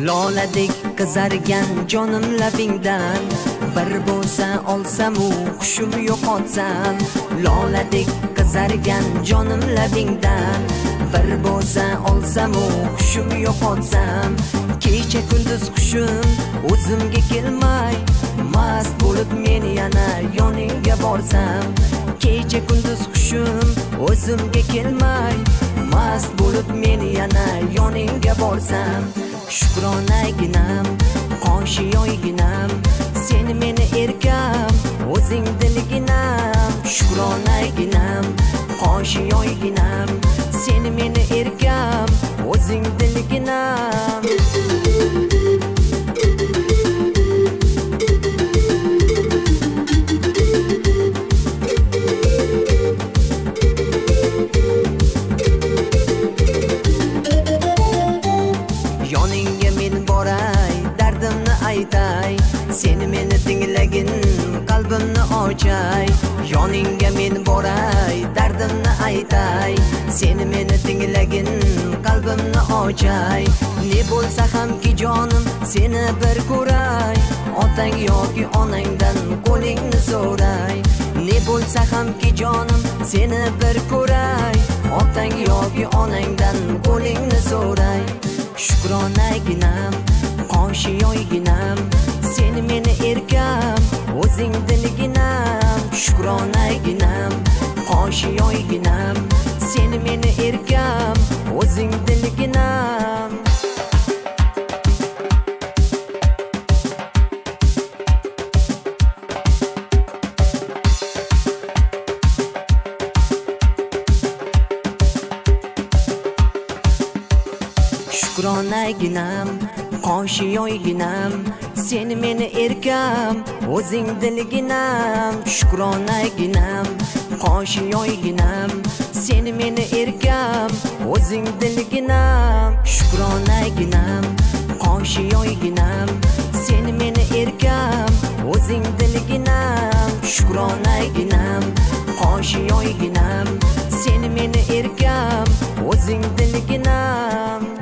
Loladek qizargan jonim labingdan, bir bo'lsa olsam u hushim yo'qotsam. Loladek qizargan jonim labingdan, bir bo'lsa olsam u hushim yo'qotsam. Kecha kunduz hushim o'zimga kelmay, mast bo'lib men yana yoningga borsam. Kecha kunduz hushim o'zimga kelmay, mast bo'lib men yana yoningga borsam. Shukronaginam, qoshi yoyginam, sen meni erkam, o'zing dilginam. Shukronaginam, qoshi yoyginam, sen meni erkam, o'zing dilginam. Yoningga men boray, dardimni aytay, sen meni tinglagin, qalbimni ochay. Yoningga men boray, dardimni aytay, sen meni tinglagin, qalbimni ochay. Ne bo'lsa hamki jonim, seni bir ko'ray, otang yoki onangdan qo'lingni so'ray. Ne bo'lsa hamki jonim, seni bir ko'ray, otang yoki onangdan qo'lingni so'ray. Shukronaginam, qoshi yoyginam, sen meni erkam, o'zing dilginam. Shukronaginam, qoshi yoyginam, sen meni erkam, o'zing dilginam. Shukronaginam, qoshi yoyginam, sen meni erkam, o'zing dilginam. Shukronaginam, qoshi yoyginam, sen meni erkam, o'zing dilginam. Shukronaginam, qoshi yoyginam, sen meni erkam, o'zing dilginam. Shukronaginam, qoshi yoyginam, sen meni erkam, o'zing dilginam.